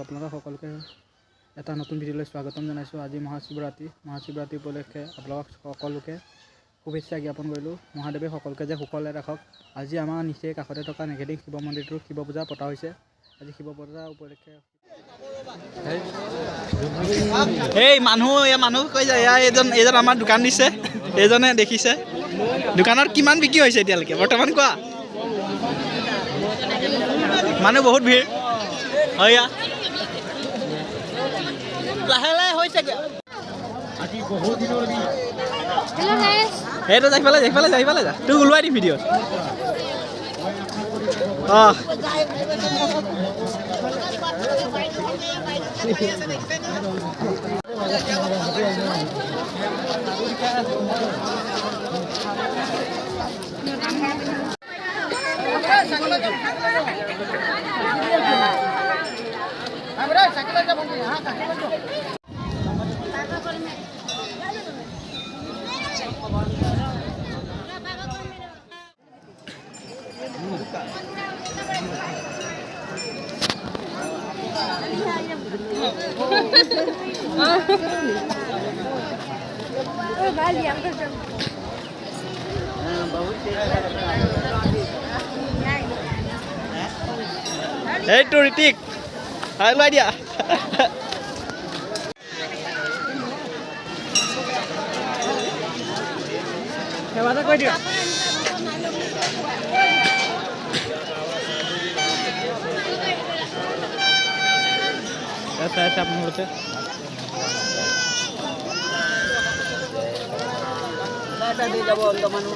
আপোনালোক সকলোকে এটা নতুন ভিডিঅ'লৈ স্বাগতম জনাইছোঁ। আজি মহাশিৱৰাত্ৰি উপলক্ষে আপোনালোক সকলোকে শুভেচ্ছা জ্ঞাপন কৰিলোঁ। মহাদেৱে সকলোকে যে সুখলে ৰাখক। আজি আমাৰ নিচেই কাষতে থকা নেঘেলী শিৱ মন্দিৰটোৰ শিৱ পূজা পতা হৈছে। আজি শিৱ পূজা উপলক্ষে এই মানুহ কৈ যায় এইজন আমাৰ দোকান দিছে, এইজনে দেখিছে দোকানত কিমান বিক্ৰী হৈছে এতিয়ালৈকে বৰ্তমান কোৱা? মানুহ বহুত ভিৰ হয়। লাহে লাহে হৈছে সেইটো যাই যা তোক ওলোৱাই দিম ভিডিঅ'ত। এইটো ঋতিক ওলাই দিয়া। সেৱা কৈ দিয়া। আপোনালোকে যাব মানুহ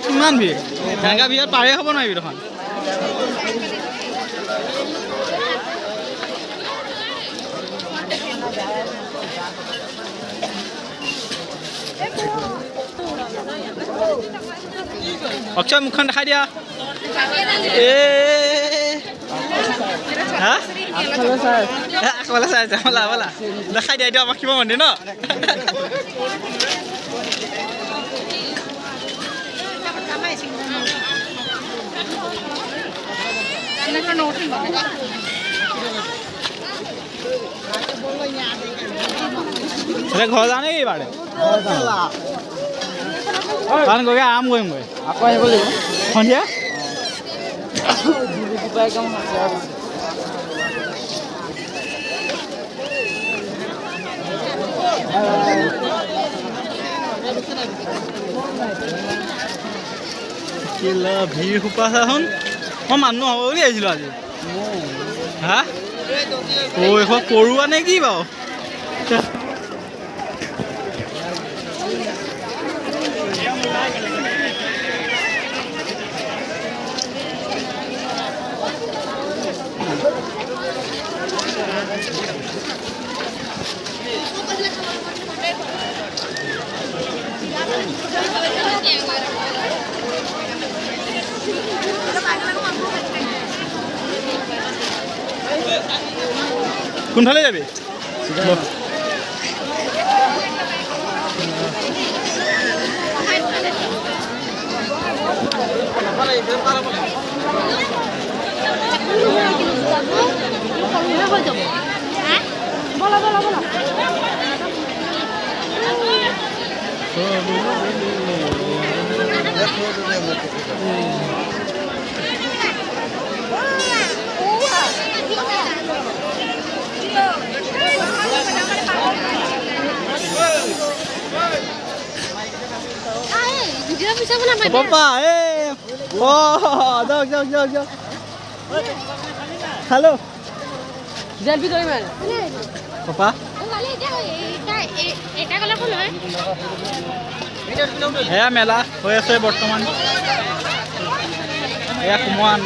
কিমান ভিৰ গংগা ভিৰত পাৰে হ'ব নোৱাৰিবি দেখোন। অক্ষয় মুখখন দেখাই দিয়া। আগফালে চাই বলা বলা দেখাই দিয়া। এইটো আমাৰ শিৱ মন্দিৰ ন। ঘৰ যাওঁ নেকি বাৰে কাৰণ গৈ আৰাম কৰিমগৈ আকৌ আহিব লাগিব সন্ধিয়া। ভিৰ সোপা চাচোন। মই মানুহ হ'ব বুলি আহিছিলোঁ আজি। হা এইখন পৰুৱা নে কি বাৰু? কোনফালে যাবি? Papa, hey! Oh, jog. Hello. জলদি কৰি মাৰ Papa. এয়া মেলা হৈ আছে বৰ্তমান এয়া কুমুৱান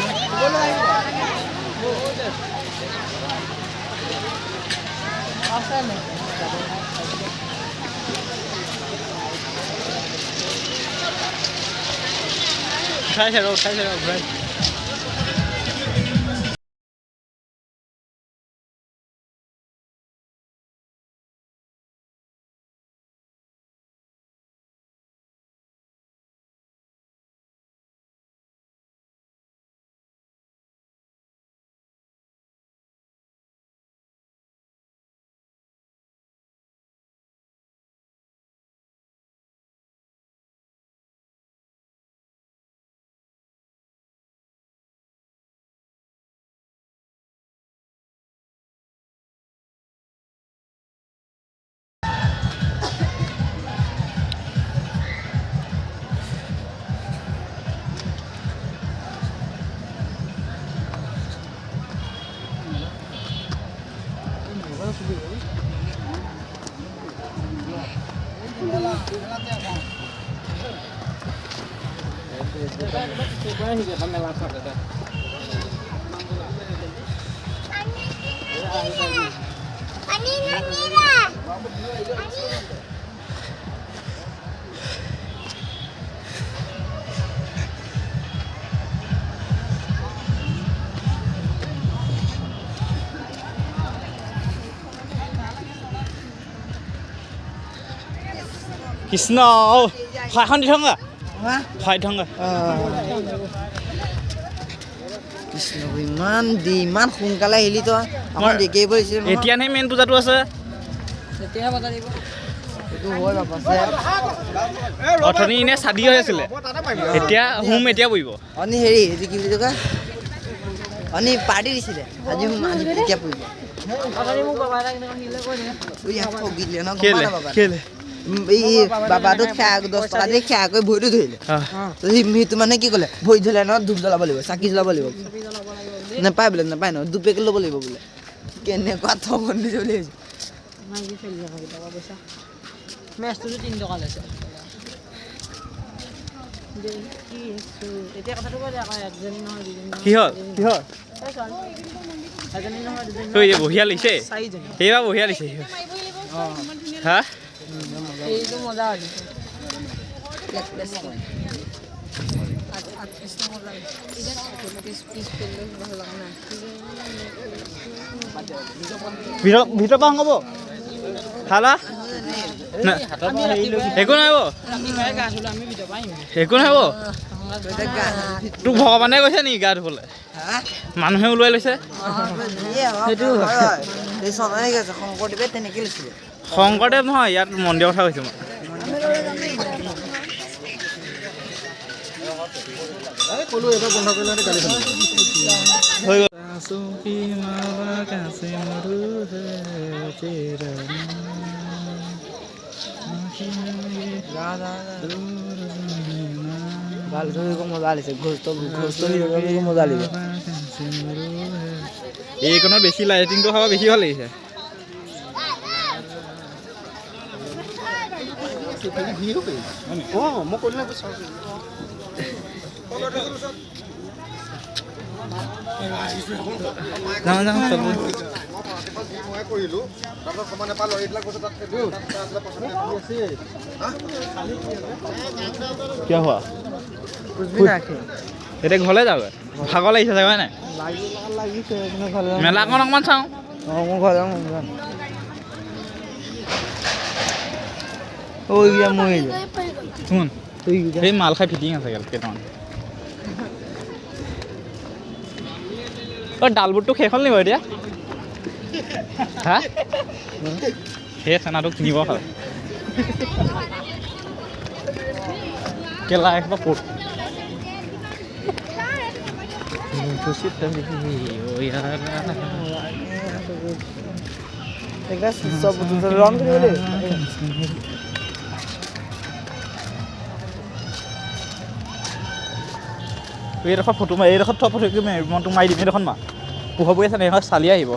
উঠাইছে ৰ ঘূৰাই কৃষ্ণ ফাইখন দি থংগা ফাই থংগা কৃষ্ণ ইমান সোনকালে আহিলি তই আমাৰ দেখিয়ে পৰিছিল এতিয়াহে মেইন পূজাটো আছে তেতিয়াহে বজাই দিব এইটো হয় বাপা অথনি এনে চাদি হৈ আছিলে এতিয়া হোম এতিয়া পৰিব অনি হেৰি এইটো কি বুলি কয় অনি পাৰ্টি দিছিলে আজি এতিয়া পৰিব কেলে এই বাবাটোক 10 টকা দি খেয়া কৰি ভৰিটো ধৰিলে সিটো মানে কি ক'লে ভৰি ধৰিলে ন ধূপ জ্বলাব লাগিব চাকি জ্বলাব লাগিব নাপায় বোলে নাপায় ন 2 পেকেট ল'ব লাগিব বোলে কেনেকুৱা থগন দিছে বুলি ভাবিছোঁ মেচটোতো 3 টকা লৈছে এতিয়া কথাটো কৈ আকৌ একজনী নহয় দুজনী কিহৰ বঢ়িয়া লাগিছে এইবাৰ বঢ়িয়া লাগিছে হা এইটো মজা হৈছে ভিতৰ পৰা হ'ব খালা একো নাই একো নাই তোক ভগৱানে কৈছে নেকি গা ধুবলৈ মানুহে ওলাই লৈছে শংকৰদেৱে তেনেকৈ লৈছিলে শংকৰদেৱ নহয় ইয়াত মন্দিৰৰ কথা কৈছোঁ মই এইকণত বেছি লাইটিংটো হ'ব বেছি ভাল লাগিছে মই কৰিলে কিয় হোৱা এতিয়া ঘৰলৈ যাওঁ ভাগৰ লাগিছে চাগৈ নাই মেলাখন অকণমান চাওঁ শুন এই মাল খাই ফিটিং আছে কেইটামান ডালবোটটো শেষ হ'ল নি বাৰু এতিয়া হা সেই খানাটো কিনিব খালে কেলা এসোপা ফুট চব ৰং কৰিব দেই এইডোখৰ ফটো মাৰি এইডোখৰত থোৱা ফটো মনটো মাৰি দিম এইডোখন মা পোহৰ পৰি আছে নে এইখন চালি আহিব